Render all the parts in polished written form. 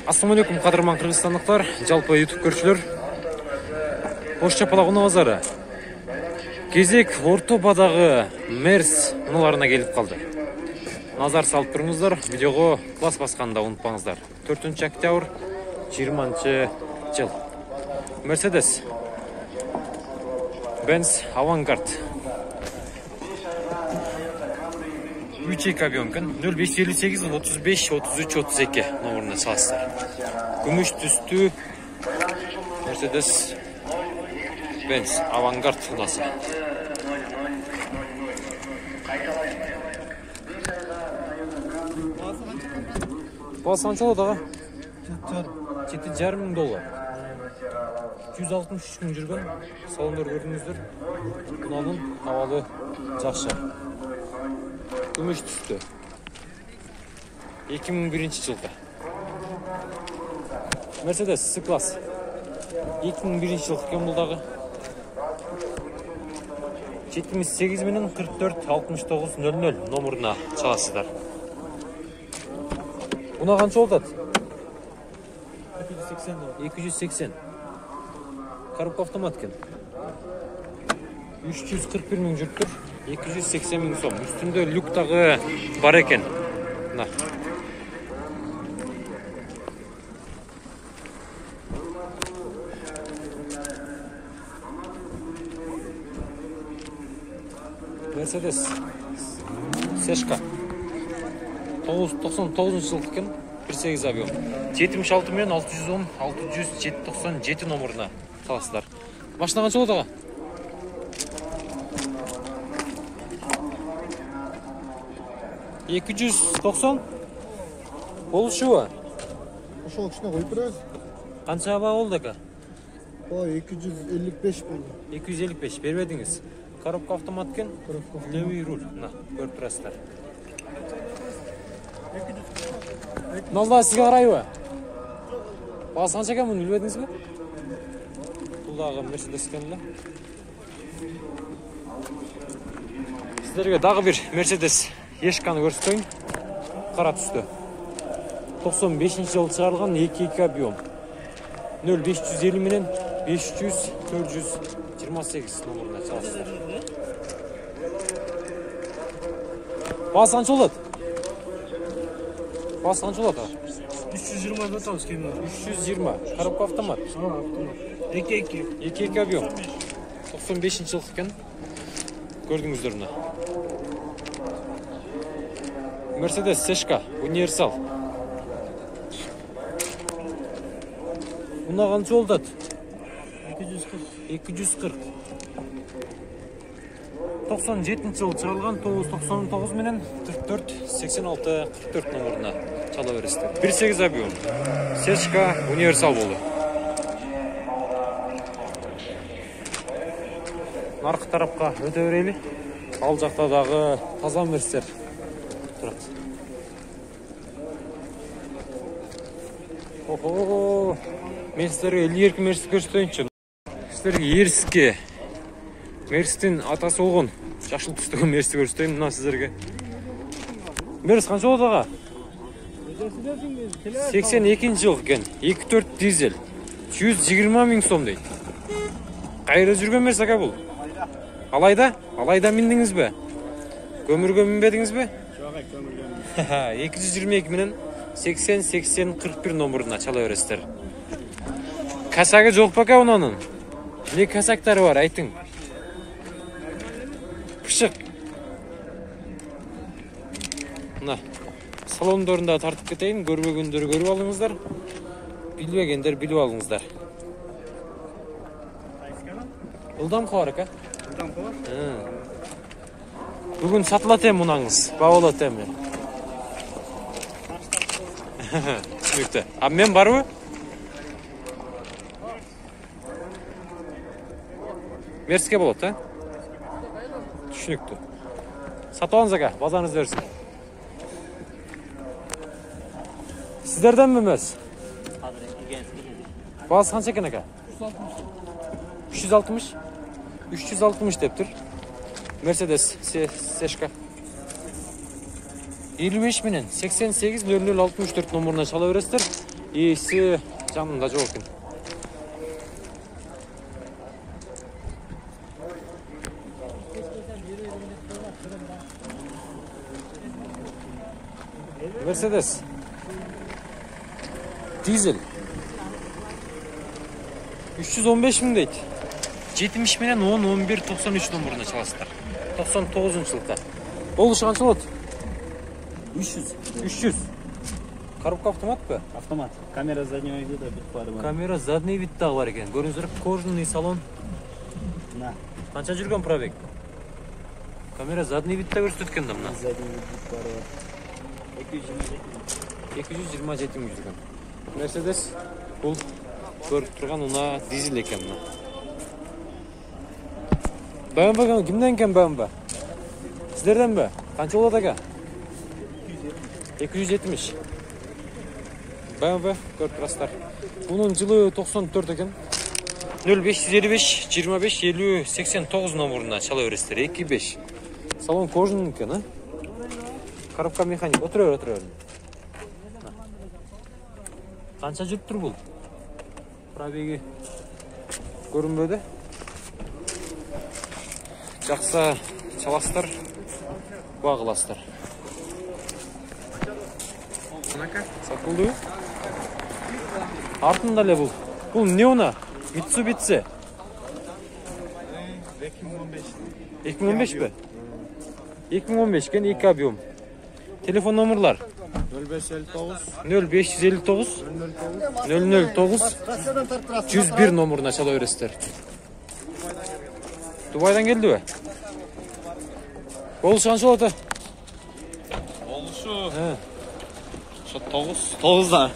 Assalamu алейкум, кадырман кыргызстандыктар, жалпы YouTube көрүүчүлөр. Ош чапалак унаа базары. Кезек Ортобадагы Мерс унааларына келип калды. Назар салып туруңуздар, видеого класс басканда унутпаңыздар. 4 октябрь 20-жыл. Mercedes Benz Avantgarde 3 кабионкын 0558 35 33 32 номеріне салыстар. Күміш түстүү Mercedes Benz Avantgarde унасы. Басы қанша болады аға? $7,500. 263 күн жүрген, салондар көрдіңіздер. Унаның хавалы жақшы. Күміш түсті. 2001 жылғы. Mercedes C-класс. 2001 жылғы кен бұлдағы. 78 менен 44 69 00 номерына çalasыздар. Бuna қанша олдады? 280. Коробка автомат кен. 341 мың жүріп тұр. 280 мың сом. Үстінде люктағы бар екен. Мына. Mercedes Сешка 999 жылдық кен. 1.8 объем. 76 мен 610 697 номеріне саласыздар. Машина қанша болады аға? 290 болушы ба? Ошол кичине коюп беребиз. Қанша ба болды ака? 255 болду. 255 бербедиңиз. Коробка автомат кен. Левый руль. Мына, көрүп турасыздар. Нолда сізге қарайбы? Басы қанша екен, мұны білбедіңіз бе? Бұл дағы Mercedes кенді. Сіздерге дағы бір Mercedes ешканы көрсетейін. Қара түсті. 95 жылы шығарылған 2 объем. 0550 менен 500 428 номеріне çalасыздар. Басы қанша болады? Басы қанша болады? 320 атабыз кемі. 320. Коробка автомат. Автомат. 2 объем. 95 жылдық екен. Көрдіңіздер мұны. Mercedes Сешка универсал. Мұна қанша олдады? 240. 97 жылы шығарылған 999 менен 44 86 44 номеріне çala бересіздер. 1.8 объем. Сешка универсал болды. Нарқы тарапқа өте берейлі. Ал жақтадағы таза мерстер тұрады. Охо, мен сіздерге еркі мерсті көрсетейінші. Сіздерге еріске Мерстің атасы олғын. Жашыл түстігі мерсті көрсетейін. Мына сіздерге. Мерс қанша болды аға? 82 жыл екен. 2.4 дизель. 120 мың сом дейді. Қайда жүрген мерс аға бұл? Алайда міндіңіз бе? Көмірге мінбедіңіз бе? Жоқ, көмірге 222 менен 80-80-41 номеріне çала бересіздер. Касағы жоқ па ака ұнаның? Не касақтары бар, айтың. Пышық. Мына, салондорында тартып кетейін, көрбегендер көріп алыңыздар. Білбегендер біліп алыңыздар. Ұлдам қауар, ака? Ұлдам қауар? Бүгін сатылат ем мұнаңыз, бауылат ем. Түсінікті. Мен бар ма? Мерске болады, а? Түсінікті. Сатуаңыз аға, базарыңыз берсін. Сіздерден бі мәз? Басы қанша екен аға? 360. 360 деп тұр. Mercedes Сешка. 55 менен 88 00 64 номеріне çала бересіздер. Ээси жанында жок экен. Mercedes. Dizel. 315 ming deydi. 70 менен 10, 11, 93 номеріне çalasыздар. 99 жылда. Болуш қанша болады? 300. 300. Коробка автомат па? Автомат. Камера заднего вида бит бар. Камера задний видтағы бар екен. Көріңіздер, кожаный салон. На. Қанша жүрген пробег? Камера задний видта көрсеткен да мына. Задний вид бит бар. 227 мың жүрген. Mercedes бұл көріп тұрған ұна дизель екен мына. BMW кімден екен BMW? Сіздерден бе? Қанша болады аға? 270. BMW көріп тұрасыздар. Бұның жылы 94 екен. 0555 25 50 89 номеріне чала бересіздер. 25. Салон кожаный екен, а? Коробка механик. Отыр. Қанша жүріп тұр бұл? Пробеги көрінбеді. Жақсы çalasыздар, бағыласыздар. Сатылды. Артында ле бұл. Бұл не ona? Mitsubishi. 2015 бе? 2015 кен 2 объем. Телефон номерлар 0559 009 101 номеріне чала бересіздер. Дубайдан келді бе? Болуш қанша болады? Болушу. Şu 9'da.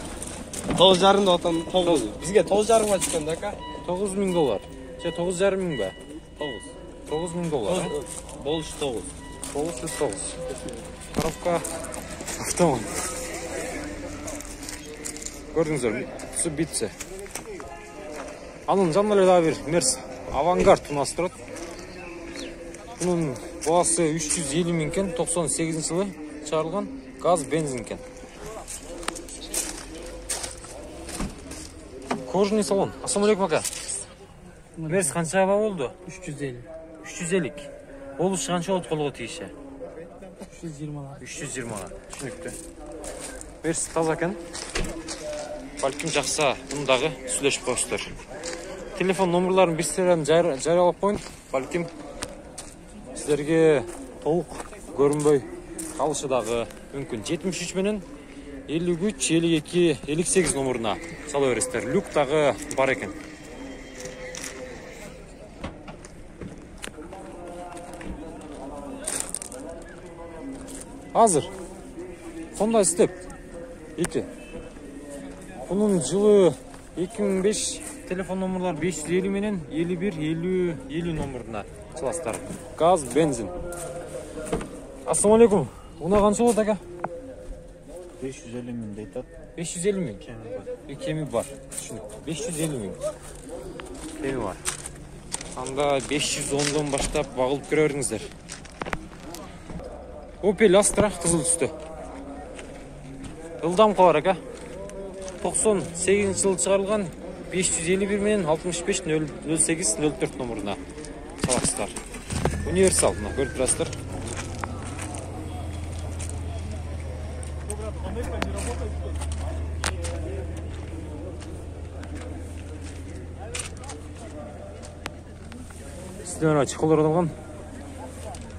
9,5'da otan 9. Bizge 9,5'a çıkan da ka? $9,000. 9,5 мың ба? 9. $9,000. Болуş 9. Болуш 9. Коробка автомат. Көрдіңіздер, Mitsubishi. Анын жанында да бір Мерс Авангард ұнасы тұрады. Бұның бағасы 350 мың екен, 98 жылы шығарылған газ бензин екен. Кожаный салон. Ассалаумалейкум ака. Мерс қанша болды? 350. 350. Болуш қанша болды қолға тиіші? 320. 320-ға. Түсінікті. Мерс таза екен. Балким жақса бұндағы сөйлесіп қойсыздар. Телефон номерларын бір сіздерден жариялап қойын. Балким сіздерге толық көрінбей қалышыдағы мүмкін 73 менен 53, 52, 58 номеріне сала бересіздер. Люктағы бар екен. Hazır. Honda Step 2. Bunun жылы 2005, telefon номерлар 550 менен 51, 50, 50 номеріне çalasыздар. Gaz, benzin. Ассалаумалейкум. Уна қанша болады ака? 550 мың дейді. 550 мың. Кеми бар. 550 мың. Кеми бар. Анда 510-дан баштап бағылып көре беріңіздер. Opel Astra қызыл түсті. Ылдам қалар ака. 98 жыл шығарылған 551 менен 65 08 04 номеріне çalasыздар. Универсал, мына көріп тұрасыздар. Сізден чехолдар алған.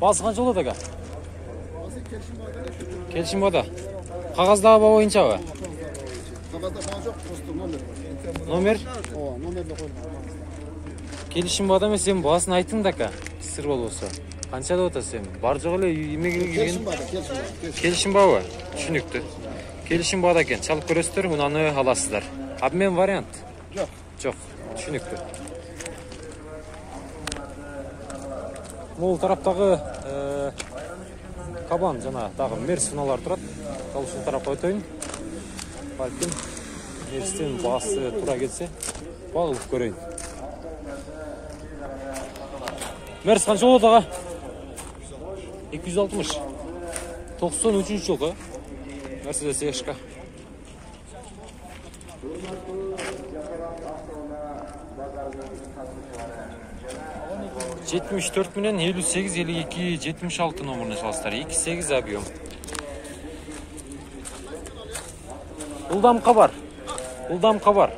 Басы қанша болады ака? Келісімбада. Қағаздағы ба бойынша ба? Қағазда жоқ, просто номер. Номер? Номерді қойдым. Келісімбада мен сен басын айтың да ака. Сыр болса. Қанша да ота сен? Бар жоқ әле емеге келген. Келісімбада. Түсінікті. Келісімбада екен. Чалып көресіздер, онаны аласыздар. Обмен вариант? Жоқ. Түсінікті. Бұл тараптағы Кабан жана тағы Мерсиналар тұрады. Ал сол тарапқа өтейін. Балким Мерстен басы тура кетсе, бағылып көрейін. Мерс қанша болады аға? 260. 93 жылғы. Мерседес Ешка. Жетимиш төрт менен 58 52 76 номерine салыстар. 28 объем. Ылдам кабар.